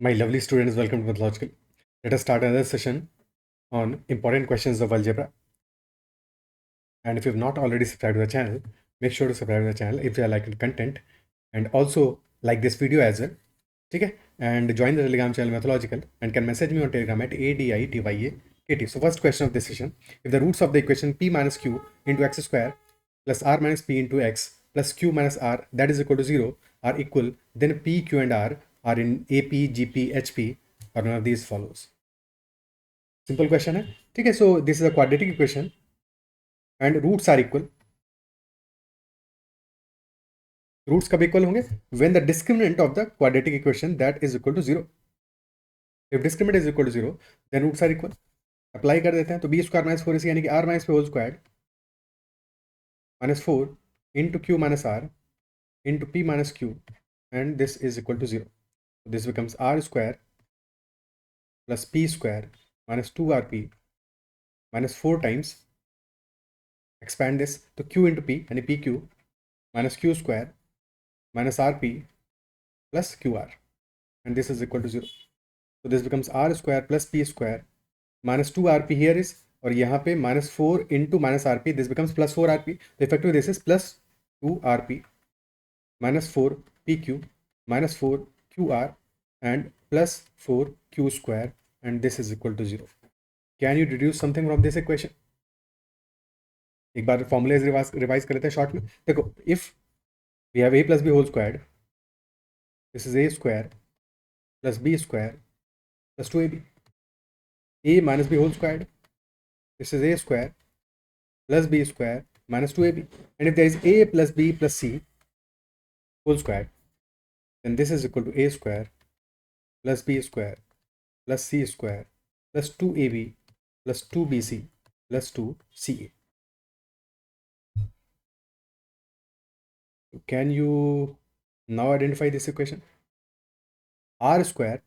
My lovely students, welcome to Mathological. Let us start another session on important questions of algebra. And if you have not already subscribed to the channel, make sure to subscribe to the channel if you are liking content, and also like this video as well. Okay? And join the Telegram channel Mathological and can message me on Telegram at ADITYAKT. So first question of this session: if the roots of the equation p minus q into x square plus r minus p into x plus q minus r that is equal to 0 are equal, then p, q and r are in AP, GP, HP, or none of these follows. Simple question है. ठीक है. So this is a quadratic equation and roots are equal. Roots कब equal होंगे? When the discriminant of the quadratic equation that is equal to 0. If discriminant is equal to 0 then roots are equal. Apply कर देते हैं. तो B square minus 4 यानी कि R minus p whole square minus 4 into q minus r into p minus q and this is equal to 0. This becomes r square plus p square minus 2rp minus 4 times, expand this to q into p यानी pq minus q square minus rp plus qr and this is equal to 0. So this becomes r square plus p square minus 2rp here is, और यहाँ पे minus 4 into minus rp, this becomes plus 4rp. So effectively this is plus 2rp minus 4 pq minus 4 qr and plus 4 q square and this is equal to 0. Can you deduce something from this equation? एक बार formulas revise कर लेते हैं short में. देखो, if we have a plus b whole squared, this is a square plus b square plus 2ab. a minus b whole squared, this is a square plus b square minus 2ab. And if there is a plus b plus c whole squared, then this is equal to a square plus b square plus c square plus 2ab plus 2bc plus 2ca. Can you now identify this equation? R square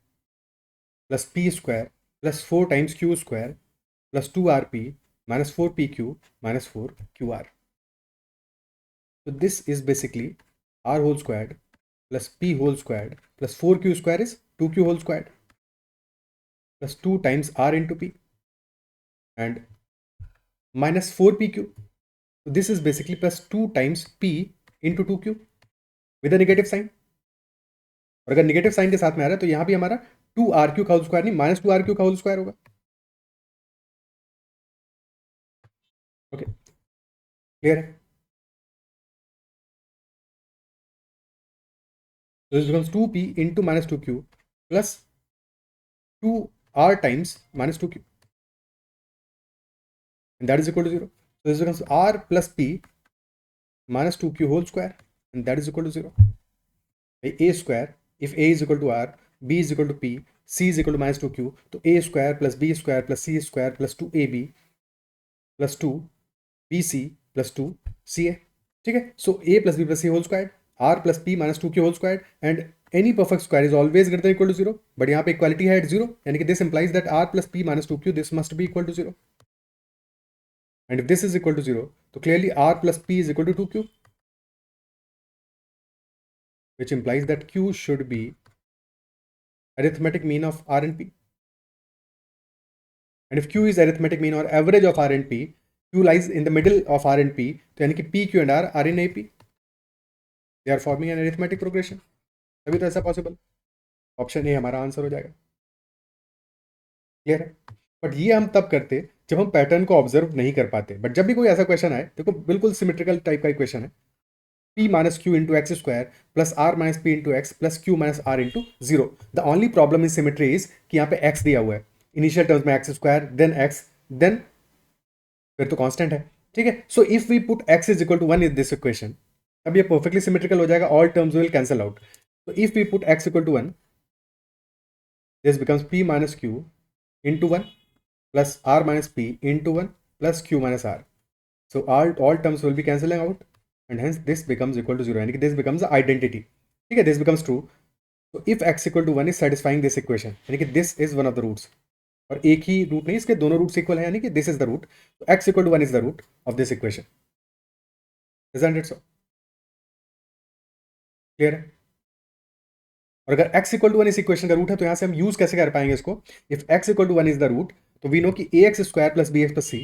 plus p square plus 4 times q square plus 2rp minus 4pq minus 4qr. So this is basically r whole squared plus p whole squared plus 4q square is 2q whole squared plus 2 times r into p and minus 4pq. So this is basically plus 2 times p into 2q with a negative sign. और अगर negative sign के साथ में आ रहा है तो यहाँ भी हमारा 2rq का होल स्क्वायर नहीं, माइनस 2rq का होल स्क्वायर होगा. ओके, क्लियर है? So this becomes 2p into minus 2q plus 2r times minus 2q and that is equal to 0. So this becomes r plus p minus 2q whole square and that is equal to 0. A square, if a is equal to r, b is equal to p, c is equal to minus 2q, तो a square plus b square plus c square plus 2ab plus 2bc plus 2ca. ठीक है. So a plus b plus c whole squared, r plus p minus 2q whole squared and any perfect square is always greater than equal to 0. But यहाँ पे equality है at 0, यानी कि this implies that r plus p minus 2q this must be equal to 0. And if this is equal to 0, तो clearly r plus p is equal to 2q, which implies that q should be arithmetic mean of r and p. And if q is arithmetic mean or average of r and p, q lies in the middle of r and p, तो यानी कि p, q and r are in AP. They are forming an arithmetic progression. तभी तो ऐसा possible. Option A हमारा answer हो जाएगा. Clear है? बट ये हम तब करते जब हम पैटर्न को ऑब्जर्व नहीं कर पाते. बट जब भी कोई ऐसा क्वेश्चन आए, देखो बिल्कुल सिमेट्रिकल टाइप का क्वेश्चन है. p minus q into x square plus r minus p into x plus q minus r into 0. The only problem in symmetry is कि यहाँ पे x दिया हुआ है. इनिशियल टर्म्स में x square then x then फिर तो constant है. ठीक है. So if we put x is equal to 1 in this equation, अब ये परफेक्टली सिमेट्रिकल हो जाएगा. All terms will cancel out. So if we put x equal to 1, this becomes p minus q into 1 plus r minus p into 1 plus q minus r. So all terms will be cancelling out and hence this becomes equal to 0. यानी कि this becomes the identity. ठीक है. This becomes true. So if x equal to 1 is satisfying this equation, यानी कि this is one of the roots. और एक ही root नहीं, इसके दोनों रूट्स इक्वल है, यानी कि this is the root. So x equal to 1 is the root of this equation. Isn't it so? Clear है? और अगर x इक्वल टू 1 इस इक्वेशन का रूट है तो यहां से हम यूज कैसे कर पाएंगे इसको? If x equal to 1 is the root, तो वी नो कि ax square plus bx plus c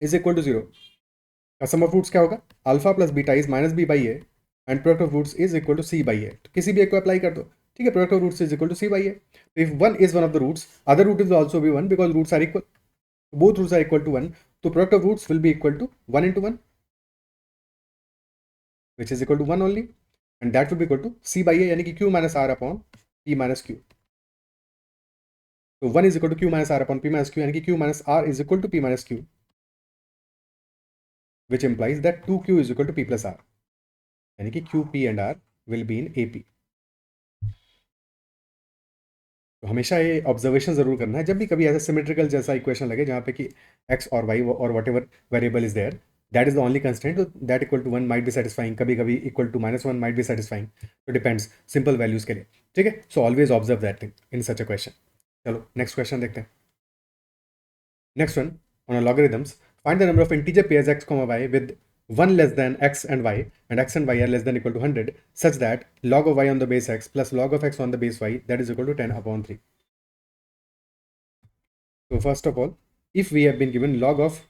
is equal to 0 का सम ऑफ रूट्स क्या होगा? Alpha plus beta is minus B by A and product of roots is equal to C by A. तो किसी भी एक को apply कर दो, ठीक है, product of roots is equal to C by A. तो if one is one of the roots, other root is also be one because roots are equal, both roots are equal to one, तो product of roots will be equal to 1 into 1 which is equal to 1 only, and that will be equal to c by a यानी कि q minus r upon p minus q। तो 1 is equal to q minus r upon p minus q यानी कि q minus r is equal to p minus q, which implies that 2q is equal to p plus r यानी कि q, p and r will be in AP। तो हमेशा ये observation जरूर करना है जब भी कभी ऐसा सिमेट्रिकल जैसा इक्वेशन लगे जहाँ पे कि x और y और whatever variable is there, that is the only constant, that equal to 1 might be satisfying, कभी कभी equal to -1 might be satisfying, तो डिपेंड्स सिंपल वैल्यूज के लिए, ठीक है। So always observe that thing in such a question. चलो next question देखते हैं। Next one on logarithms, find the number of integer pairs x, y with 1 less than x and y and x and y are less than equal to 100 such that log of y on the base x plus log of x on the base y that is equal to 10 upon 3। So first of all, if we have been given log of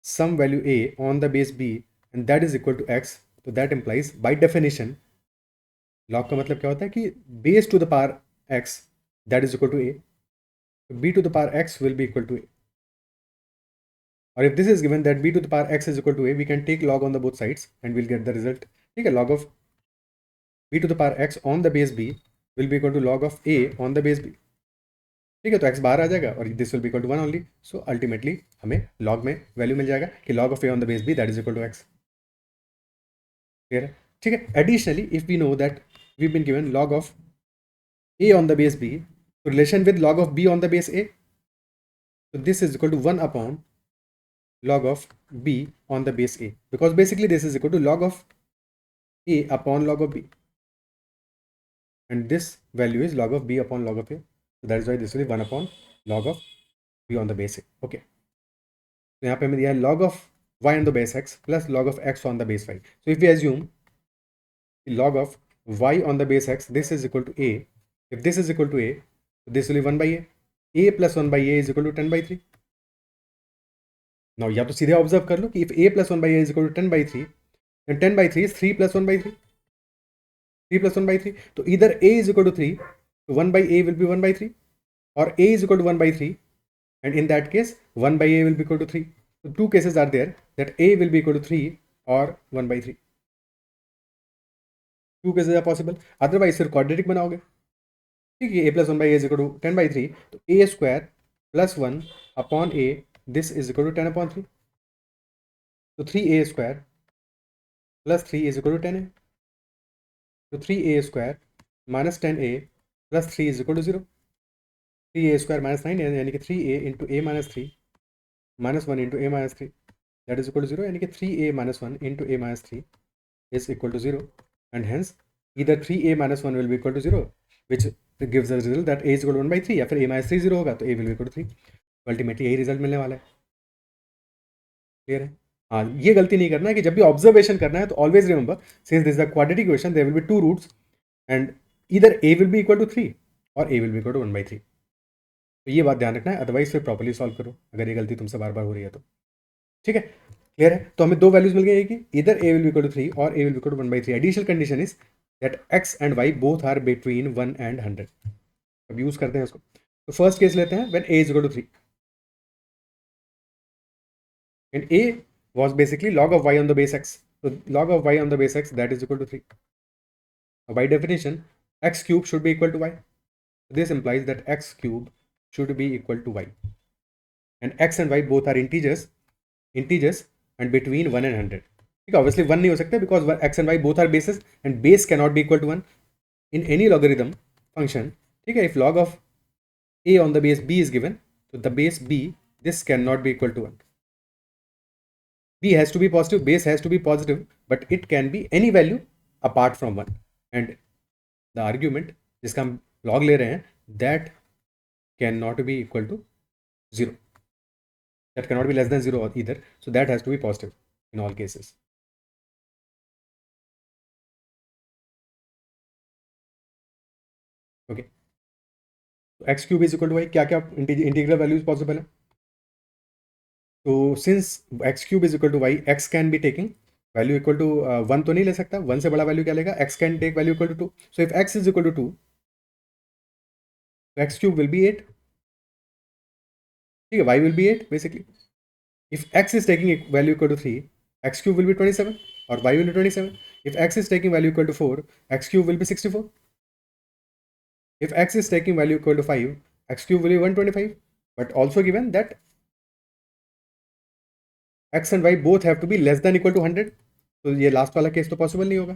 some value a on the base b and that is equal to x, तो that implies by definition log का मतलब क्या होता है कि base to the power x that is equal to a, so b to the power x will be equal to a, or if this is given that b to the power x is equal to a, we can take log on the both sides and we'll get the result, ठीक है। log of b to the power x on the base b will be equal to log of a on the base b, ठीक है। तो x बाहर आ जाएगा और this will be equal to 1 only, so ultimately हमें log में value मिल जाएगा कि log of a on the base b that is equal to x, clear है, ठीक है। Additionally if we know that we been given log of a on the base b, तो relation with log of b on the base a, so this is equal to 1 upon log of b on the base a, because basically this is equal to log of a upon log of b and this value is log of b upon log of a, so that is why this will be 1 upon log of b on the base a, okay। तो यहाँ पे हमें दिया है log of y on the base x plus log of x on the base y, so if we assume log of y on the base x this is equal to a, if this is equal to a, this will be 1 by a plus 1 by a is equal to 10 by 3। Now या तो सीधे observe कर लो कि if a plus 1 by a is equal to 10 by 3 then 10 by 3 is 3 plus 1 by 3, 3 plus 1 by 3, तो either a is equal to 3, so 1 by a will be 1 by 3, or a is equal to 1 by 3 and in that case 1 by a will be equal to 3, so two cases are there that a will be equal to 3 or 1 by 3, two cases are possible, otherwise फिर quadratic बनाओगे, ठीक है। a plus 1 by a is equal to 10 by 3, तो a square plus 1 upon a this is equal to 10 upon 3, so 3a square plus 3 is equal to 10a, so 3a square minus 10a plus 3 is equal to 0, 3a square minus 9 यानी कि 3a into a minus 3 minus 1 into a minus 3 that is equal to 0, यानी कि 3a minus 1 into a minus 3 is equal to 0 and hence either 3a minus 1 will be equal to 0 which gives the result that a is equal to 1 by 3 या फिर a minus 3 0 होगा तो a will be equal to 3, ultimately यही result मिलने वाला है, clear है। हाँ, ये गलती नहीं करना है कि जब भी ऑब्जर्वेशन करना है तो always remember since this is the quadratic equation there will be two roots and either a will be equal to 3 और a will be equal to 1 by 3, तो ये बात ध्यान रखना है, अदरवाइज फिर प्रॉपर्ली सॉल्व करो अगर ये गलती तुमसे बार बार हो रही है तो, ठीक है, क्लियर है। तो हमें दो वैल्यूज मिल गई कि इधर a will be equal to 3 और a will be equal to 1 by 3, additional condition is that x and y both are between 1 and 100। अब यूज करते हैं उसको, तो फर्स्ट केस लेते हैं when a is equal to 3 and a was basically log of y on the base x, so log of y on the base x that is equal to 3, by definition x cube should be equal to y, this implies that x cube should be equal to y and x and y both are integers and between 1 and 100, ठीक है। obviously 1 नहीं हो सकता because x and y both are bases and base cannot be equal to 1 in any logarithm function, ठीक है। if log of a on the base b is given, so the base b this cannot be equal to 1, b has to be positive, base has to be positive, but it can be any value apart from 1 and the argument जिसका हम log ले रहे हैं that cannot be equal to 0, that cannot be less than 0 either, so that has to be positive in all cases। Okay, तो x cube is equal to Y, क्या क्या integral values possible है? तो since X cube is equal to Y, X can be taking value equal to 1 तो नहीं ले सकता, 1 से बड़ा वैल्यू क्या लेगा? X can take value equal to 2, so if x is equal to 2, तो एक्स क्यूब विल बी 8, ठीक है, y will be 8 basically. If x is taking value equal to 3, x cube will be 27 or y will be 27. If x is taking value equal to 4, x cube will be 64. If x is taking value equal to 5, x cube will be 125. But also given that x and y both have to be less than equal to 100. तो ये last वाला case तो possible नहीं होगा.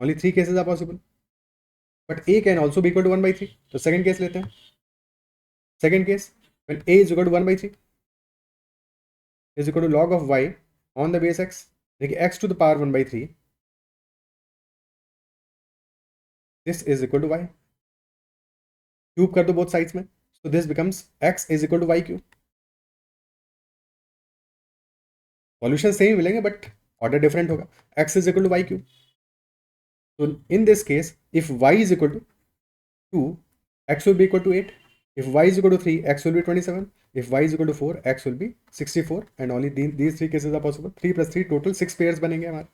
Only 3 cases are possible. But a can also be equal to 1 by 3. तो second case लेते हैं. Second case, when a is equal to 1 by 3 is equal to log of y on the base x. देखिए x to the power 1 by 3, this is equal to y. Cube कर दो both sides में, so this becomes x is equal to y cube. Solution same मिलेंगे but order different होगा. x is equal to y cube. So in this case, if y is equal to 2, x will be equal to 8. If y is equal to 3, x will be 27. If y is equal to 4, x will be 64. And only these three cases are possible. 3 plus 3 total 6 pairs बनेंगे हमारे.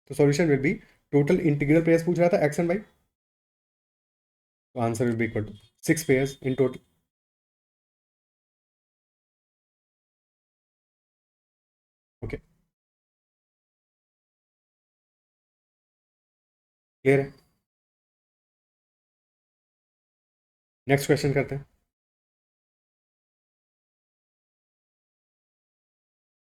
तो solution will be, total integral pairs पूछ रहा था x and y, तो answer will be equal to 6 pairs in total. Okay, clear है? Next question करते हैं.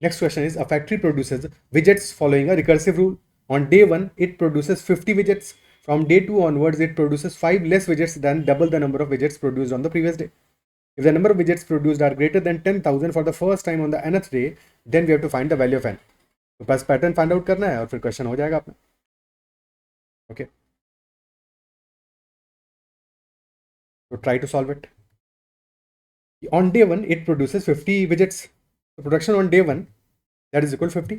Next question is, a factory produces widgets following a recursive rule. On day 1, it produces 50 widgets. From day 2 onwards, it produces 5 less widgets than double the number of widgets produced on the previous day. If the number of widgets produced are greater than 10,000 for the first time on the nth day, then we have to find the value of n. तो बस pattern find out करना है और फिर question हो जाएगा अपना. Okay, तो try to solve it. On day 1, it produces 50 widgets. The production on day 1, that is equal to 50.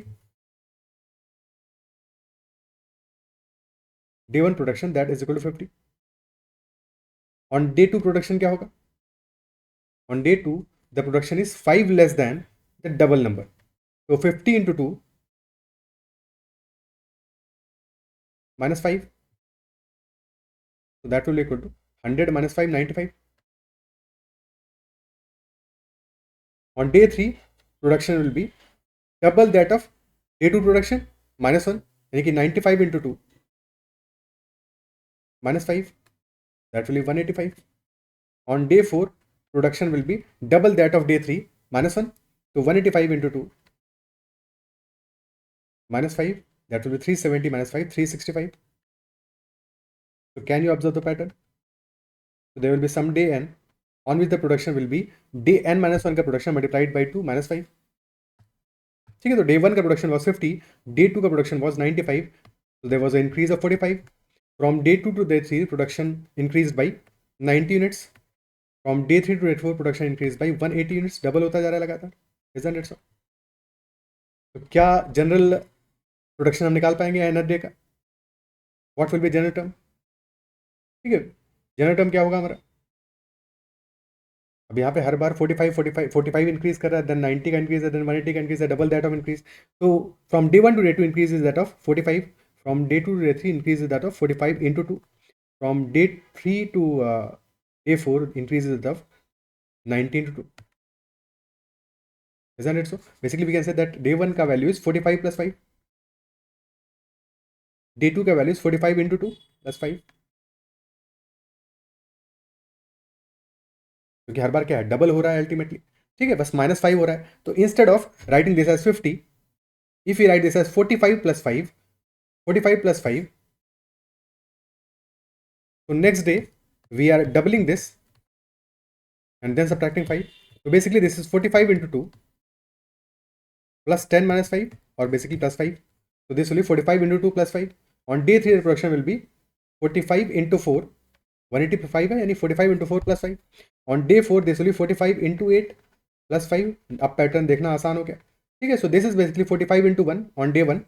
Day 1 production, that is equal to 50. On day 2 production क्या होगा? On day 2, the production is 5 less than the double number. So 50 into 2 minus 5. So that will be equal to 100 minus 5, 95. On day 3, production will be double that of day 2 production minus 1. यानी कि 95 into 2 minus 5. That will be 185. On day 4, production will be double that of day 3 minus 1. So 185 into 2 minus 5. That will be 370 minus 5, 365. So can you observe the pattern? So there will be some day n on which the production will be day n minus 1 का production multiplied by 2 minus 5. ठीक है, तो day 1 का production was 50, day 2 का production was 95, so there was an increase of 45. From day 2 to day 3, production increased by 90 units. From day 3 to day 4, production increased by 180 units. Double होता जा रहा है लगातार. Isn't it so? तो क्या general production हम निकाल पाएंगे एनर डे का? What will be general term? ठीक है, जनरल टर्म क्या होगा हमारा? अब यहाँ पे हर बार 45 इंक्रीज कर रहा है, देन 90 का इंक्रीज है, देन 180 का इंक्रीज है, डबल दैट ऑफ इंक्रीज. तो from day 1 to day 2 increase is that of 45. From day 2 to day 3 increase is that of 45 into 2. From day 3 to day 4 increase is that of 90 into 2. Isn't it so? Basically we can say that day 1 का value is 45 plus 5. Day 2 का value is 45 into 2 plus 5. क्योंकि हर बार क्या है, double हो रहा है ultimately. ठीक है, बस -5 हो रहा है. तो instead of writing this as 50, if you write this as 45 plus 5, 45 plus 5, so next day we are doubling this and then subtracting 5. So basically this is 45 into 2 plus 10 minus 5, or basically plus 5. So this will be 45 into 2 plus 5. On day 3 the production will be 45 into 4, 185 है, यानी 45 into 4 plus 5. On day 4 this will be 45 into 8 plus 5. अब pattern देखना आसान हो गया. ठीक है, so this is basically 45 into 1 on day 1,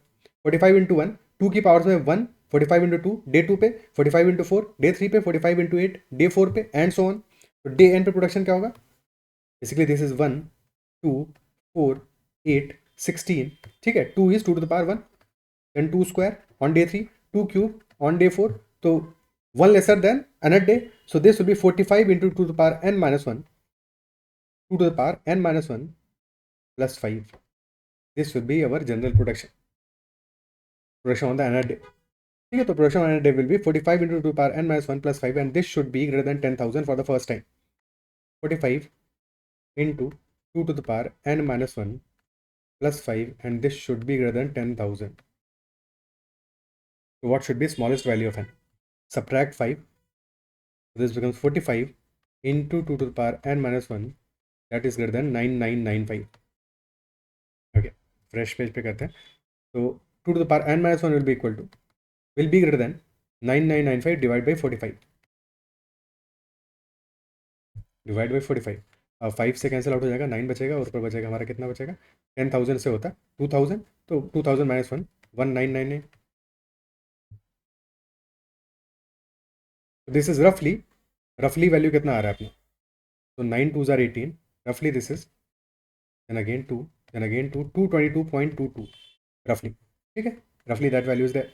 45 into 1, 2 की पावर्स में 1, 45 into 2 डे 2 पे, 45 into 4 डे 3 पे, 45 into 8 डे 4 पे, एंड सो ऑन. तो डे एन पे प्रोडक्शन क्या होगा? Basically this is 1 2 4 8 16. ठीक है, 2 is 2 to the power 1, then 2 square on day 3, 2 cube on day 4. So 1 lesser than another day. So this will be 45 into 2 to the power n minus 1, 2 to the power n minus 1 plus 5. This will be our general production on the another day. ठीक है, तो production on another day will be 45 into 2 to the power n minus 1 plus 5, and this should be greater than 10,000 for the first time. 45 into 2 to the power n minus 1 plus 5, and this should be greater than 10,000. So what should be smallest value of n? Subtract 5. So this becomes 45 into 2 to the power n minus 1, that is greater than 9995. Okay, fresh page पे करते हैं. So 2 to the power n minus 1 will be greater than 9995 divided by 45. Divide by 45. अब 5 से cancel out हो जाएगा, 9 बचेगा, और ऊपर बचेगा हमारा कितना बचेगा? 10,000 से होता 2000, तो 2000 minus 1 1999. दिस इज रफली वैल्यू कितना आ रहा है अपना? तो 9 2s are 18. रफली this is then again 2, then again 2, 222.22 roughly. ठीक है, रफली दैट वैल्यू इज देयर.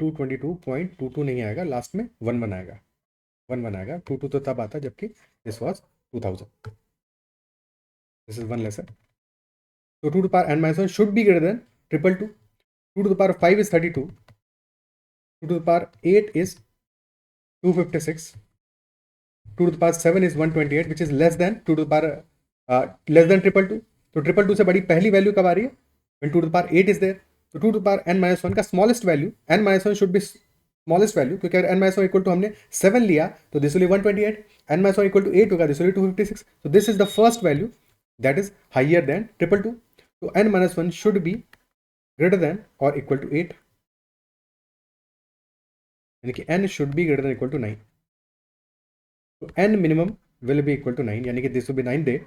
222.22 नहीं आएगा, लास्ट में 1 बनाएगा, 1 बनाएगा. 22 तो तब आता जबकि this was 2000. This is 1 lesser. So 2 to the power n minus 1 should be greater than 222. 2 to the power 5 is 32. 2 to the power 8 is 256. 2 to the power 7 is 128, which is less than 2 to the power less than 222. तो 222 से बड़ी पहली value कब आ रही है? When 2 to the power 8 is there. तो 2 to the power n minus 1 का smallest value, n minus 1 should be smallest value, क्योंकि अगर n minus 1 इक्वल टू हमने 7 लिया तो this will be 128. n minus 1 equal to 8 होगा, दिस विल बी 256. तो this is the first value that is higher than 222. तो n minus 1 should be greater than or equal to 8, यानी कि n should be greater than or equal to 9. So n minimum will be equal to 9, यानी कि this will be 9 day.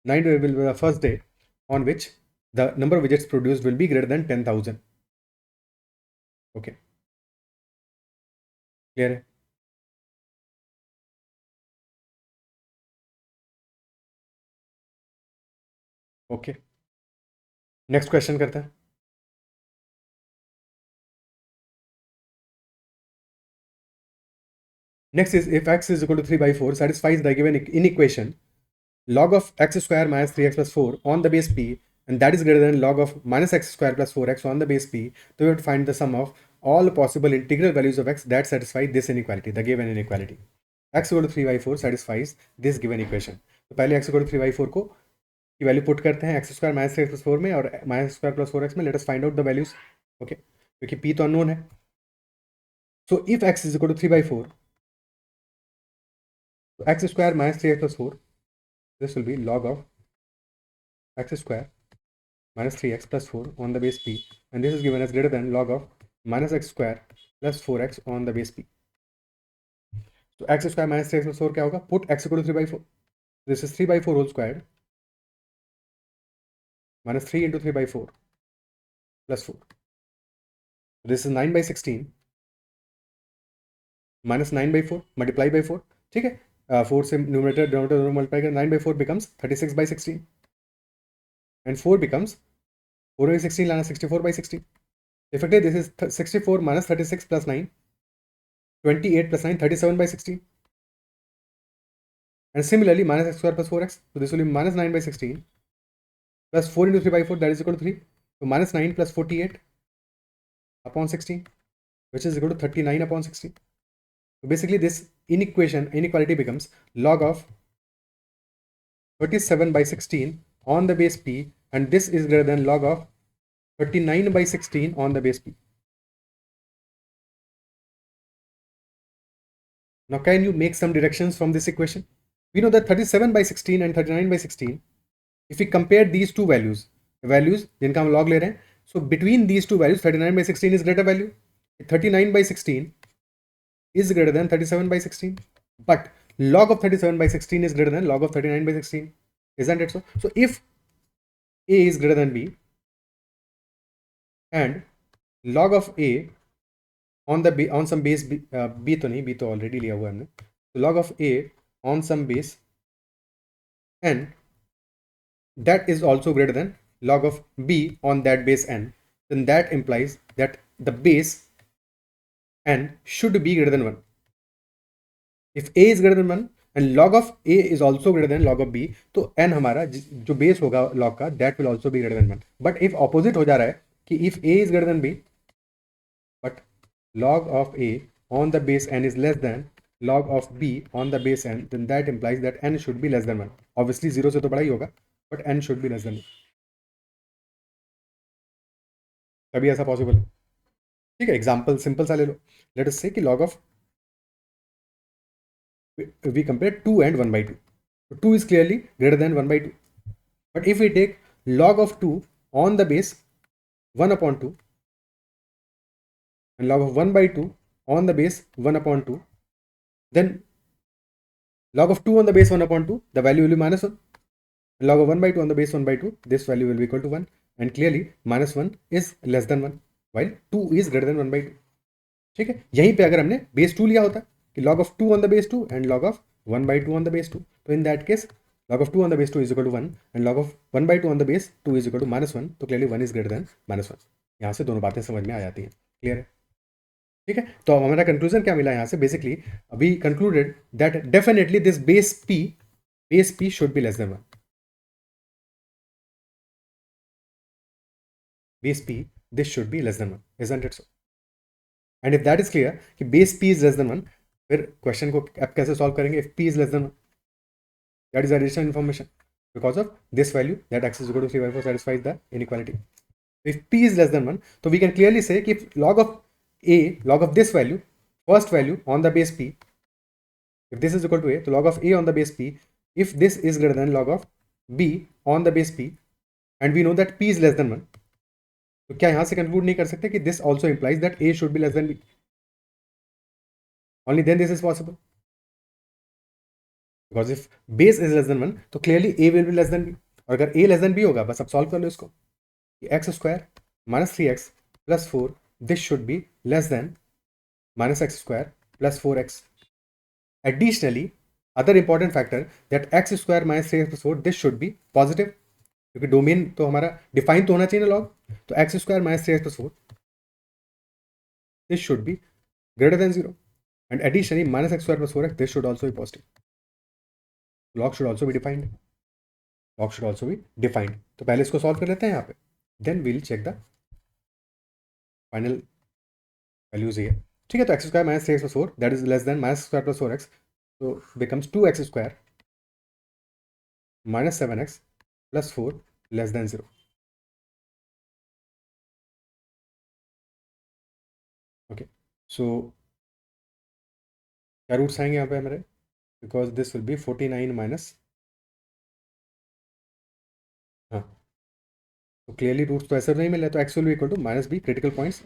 9 day will be the first day on which the number of widgets produced will be greater than 10,000. Okay, clear है? Okay, next question करते हैं. Next is, if x is equal to 3 by 4 satisfies the given inequation log of x square minus 3x plus 4 on the base p, and that is greater than log of minus x square plus 4x on the base p, so we have to find the sum of all possible integral values of x that satisfy this inequality, the given inequality. x equal to 3 by 4 satisfies this given equation. तो पहले x equal to 3 by 4 को की value put करते हैं x square minus 3x plus 4 में और minus square plus 4x में. Let us find out the values. Okay, क्योंकि p तो अननोन है. So if x is equal to 3 by 4, तो x square minus 3x plus 4, this will be log of x square minus 3x plus 4 on the base p, and this is given as greater than log of minus x square plus 4x on the base p. So x square minus 3x plus 4 क्या होगा? Put x equal to 3 by 4. This is 3 by 4 whole squared minus 3 into 3 by 4 plus 4. So this is 9 by 16 minus 9 by 4 multiply by 4. ठीक है, 4 से numerator denominator multiply कर 9 by 4 becomes 36 by 16, and 4 becomes 4 by 16 लाना 64 by 16. Effectively this is 64 minus 36 plus 9, 28 plus 9, 37 by 16. And similarly minus x square plus 4x, so this will be minus 9 by 16 plus 4 into 3 by 4, that is equal to 3. So minus 9 plus 48 upon 16, which is equal to 39 upon 16. So basically this inequality becomes log of 37 by 16 on the base p, and this is greater than log of 39 by 16 on the base p. Now can you make some deductions from this equation? We know that 37 by 16 and 39 by 16, if we compare these two values, the values जिनका हम log ले रहे हैं, so between these two values 39 by 16 is greater value. 39 by 16 is greater than 37 by 16, but log of 37 by 16 is greater than log of 39 by 16, isn't it so? So if a is greater than b and log of a on some base b तो नहीं, b तो already लिया हुआ है हमने, तो log of a on some base n that is also greater than log of b on that base n, then that implies that the base n should be greater than 1. If a is greater than 1 and log of a is also greater than log of b, तो n हमारा जो base होगा log का, that will also be greater than 1. But if opposite हो जा रहा है कि if a is greater than b but log of a on the base n is less than log of b on the base n, then that implies that n should be less than 1. Obviously 0 से तो बड़ा ही होगा, but n should be less than 1. तभी ऐसा possible है. ठीक है, example simple सा ले लो. लेट अस से कि log of we compare 2 and 1 by 2. So 2 is clearly greater than 1 by 2. But if we take log of 2 on the base 1 upon 2 and log of 1 by 2 on the base 1 upon 2, then log of 2 on the base 1 upon 2, the value will be minus 1. And log of 1 by 2 on the base 1 by 2, this value will be equal to 1. And clearly minus 1 is less than 1 while 2 is greater than 1 by 2. ठीक है, यहीं पे अगर हमने base 2 लिया होता कि log of 2 on the base 2 and log of 1 by 2 on the base 2, तो in that case log of 2 on the base 2 is equal to 1 and log of 1 by 2 on the base 2 is equal to minus 1, तो clearly 1 is greater than minus 1. यहाँ से दोनों बातें समझ में आ जाती हैं. क्लियर है? ठीक है, तो हमारा कंक्लूजन क्या मिला यहाँ से? Basically we concluded that definitely this base p should be less than 1. base p, this should be less than 1, isn't it so? And if that is clear कि base p is less than 1, फिर question को आप कैसे solve करेंगे? if p is less than 1, that is additional information. Because of this value, that x is equal to 3 by 4 satisfies the inequality. If p is less than 1, so we can clearly say कि log of a, log of this value, first value on the base p, if this is equal to a, so log of a on the base p, if this is greater than log of b on the base p, and we know that p is less than 1, तो क्या यहां से conclude नहीं कर सकते कि this also implies that a should be less than b? Only then this is possible. Because if base is less than 1, तो clearly a will be less than b. और अगर ए लेस देन बी होगा, बस अब solve कर लो इसको, x square minus 3x plus 4, this should be less then minus X square plus 4x. Additionally other important factor that x square minus 3x plus 4, this should B positive, क्योंकि domain तो हमारा define तो होना चाहिए ना log. तो x square minus 3x plus 4, this should be greater than 0. And additionally, minus x square plus 4x, this should also be positive. Log should also be defined. Log should also be defined. तो पहले इसको solve कर लेते हैं यहाँ पे. Then we'll check the final values here. ठीक है, तो x square minus 3x plus 4, that is less than minus square plus 4x. So becomes 2x square minus 7x plus 4 less than 0. Okay, so क्या roots आएंगे यहाँ पे हमारे? Because this will B 49 minus, हाँ, तो क्लियरली रूट्स तो ऐसे नहीं मिल रहे, तो x will be equal to minus b, critical points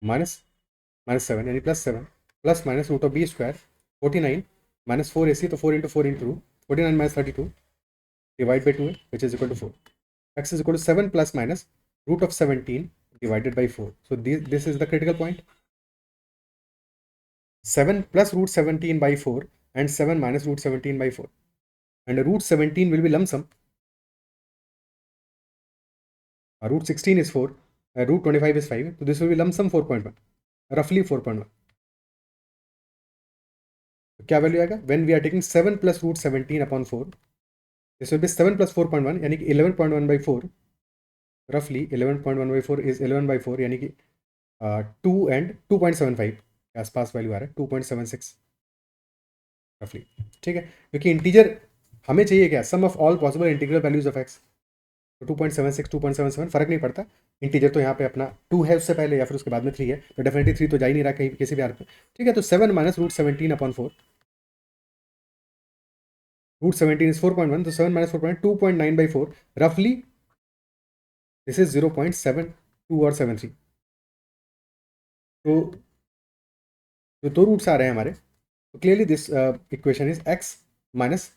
minus 7 यानी plus 7 plus minus root of b square 49 minus 4ac, तो 4 into 4 into 49 minus 32 divide by 2 है which is equal to 4. X is equal to 7 plus minus root of 17 divided by 4. So this is the critical point. 7 plus root 17 by 4 and 7 minus root 17 by 4, and root 17 will be lump sum. Root 16 is 4, root 25 is 5, so this will be lump sum 4.1, roughly 4.1. तो क्या value आएगा? when we are taking 7 plus root 17 upon 4, this will be 7 plus 4.1 यानी कि 11.1 by 4, roughly 11.1 by 4 is 11 by 4 यानी कि 2 and 2.75 के आसपास value आ रहा है, 2.76 रफली. ठीक है, क्योंकि इंटीजर हमें चाहिए क्या? Sum of all possible integral values of X. तो 2.76 2.77 फर्क नहीं पड़ता. इंटीजर तो यहाँ पे अपना 2 है उससे पहले या फिर उसके बाद में 3 है, तो डेफिनेटली 3 तो जा ही नहीं रहा कहीं किसी भी आर पे. ठीक है, तो 7 minus root 17 upon 4, root 17 is 4.1, तो 7 माइनस 4.2.9 बाई 4, रफली दिस इज 0.72 और 73. तो जो दो रूट्स आ रहे हैं हमारे, तो clearly this equation is x minus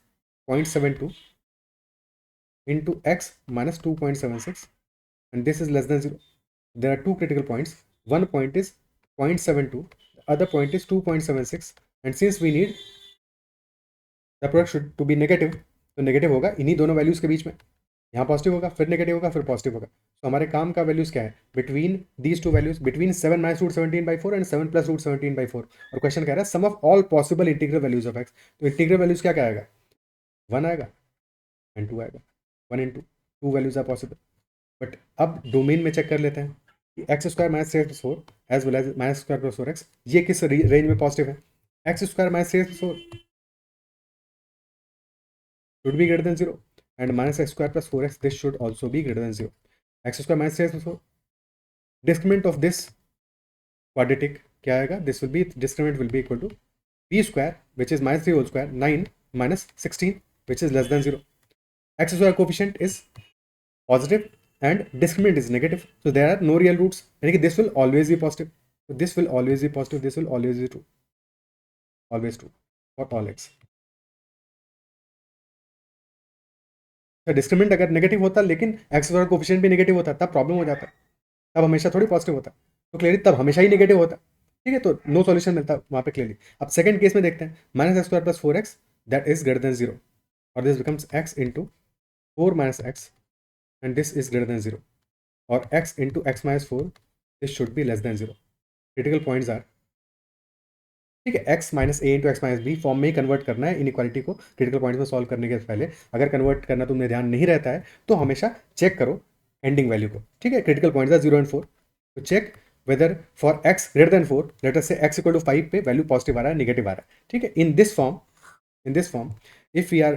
0.72 into x minus 2.76, and this is less than 0. There are two critical points. one point is 0.72, the other point is 2.76, and since we need the product should to be negative, तो negative होगा इन्हीं दोनों values के बीच में, यहाँ positive होगा फिर negative होगा फिर पॉजिटिव होगा। तो हमारे काम का वैल्यूज क्या है, between these two values, between 7 minus root 17/4 and 7 plus root 17/4। और क्वेश्चन कह रहा है sum of all possible integral values of X, तो इंटीग्रल वैल्यूज क्या क्या आएगा, 1 आएगा एंड 2 आएगा, 1 and 2 values are possible. But अब डोमेन में चेक कर लेते हैं कि X square minus 3x+4 as well as minus square plus 4x ये किस रेंज में पॉजिटिव है, x square minus 3x+4 should be greater than 0 and minus x square plus 4x this should also be greater than 0, x square minus 3x+4, discriminant of this quadratic क्या आएगा, this will be discriminant will be equal to b square which is minus 3 whole square 9 minus 16 which is less than 0, x square coefficient is positive and discriminant is negative, so there are no real roots, यानी कि this will always be positive, so this will always be positive, this will always be true, always true for all x। Discriminant अगर negative होता लेकिन x square coefficient भी negative होता तब problem हो जाता, तब हमेशा थोड़ी पॉजिटिव होता, तो क्लियरली तब हमेशा ही नेगेटिव होता, ठीक है, तो नो सॉल्यूशन मिलता वहाँ पे क्लियरली। अब सेकंड केस में देखते हैं, minus X square plus 4x that is greater than 0 और this becomes x into 4 minus X and this is greater than 0 और x into X minus 4 this should be less than 0। Critical points are, ठीक है, x minus A into X minus B form में ही convert करना है inequality को critical points में solve करने के पहले। अगर कन्वर्ट करना तुम्हें ध्यान नहीं रहता है तो हमेशा चेक करो एंडिंग वैल्यू को, ठीक है, क्रिटिकल पॉइंट्स आर 0 एंड 4, तो check whether for x greater than 4 let us say x equal to 5 पे वैल्यू पॉजिटिव आ रहा है नेगेटिव आ रहा है, ठीक है, in this form if we are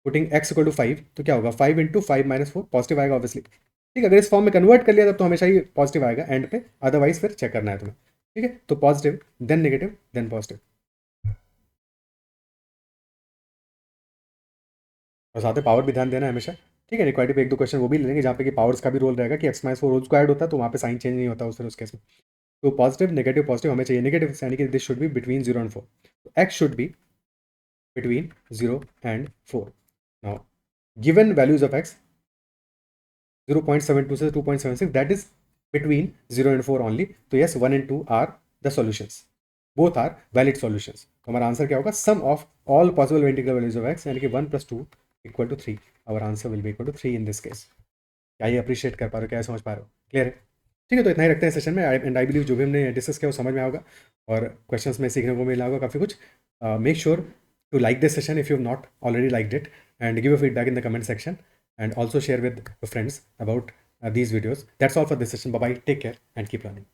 putting x equal to 5 तो क्या होगा, 5 इंटू 5 माइनस 4 पॉजिटिव आएगा ऑब्वियसली, ठीक है, अगर इस फॉर्म में कन्वर्ट कर लिया तब तो हमेशा ही पॉजिटिव आएगा एंड पे, अदरवाइज फिर चेक करना है तुम्हें, ठीक है, तो positive then negative then positive. और साथ में पावर भी ध्यान देना है हमेशा, ठीक है, इक्वालिटी पे एक दो क्वेश्चन वो भी ले लेंगे जहाँ पे कि पावर्स का भी रोल रहेगा कि एक्स माइनस 4 होल स्क्वायर्ड होता है तो वहाँ पे साइन चेंज नहीं होता उस केस में, तो पॉजिटिव नेगेटिव पॉजिटिव हमें चाहिए, नेगेटिव यानी कि this should be between 0 and 4, तो X should be between 0 and 4। Now given values of X 0.72 से 2.76 that is between 0 and 4 only, तो yes 1 and 2 are the solutions, both are valid solutions, तो हमारा answer क्या होगा, sum of all possible integral values of X यानी कि 1 + 2 equal to 3, our answer will be equal to 3 in this case. क्या ये appreciate कर पा रहे हो, क्या समझ पा रहे हो, क्लियर है, ठीक है, तो इतना ही रखते हैं सेशन में, एंड आई बिलीव जो भी हमने डिस्कस किया वो समझ में आएगा और क्वेश्चंस में सीखने को मिला होगा काफ़ी कुछ। Make sure to like this session if you've not already liked it and give your feedback in the comment section and also share with your friends about these videos. That's all for this session. Bye bye, take care and keep learning.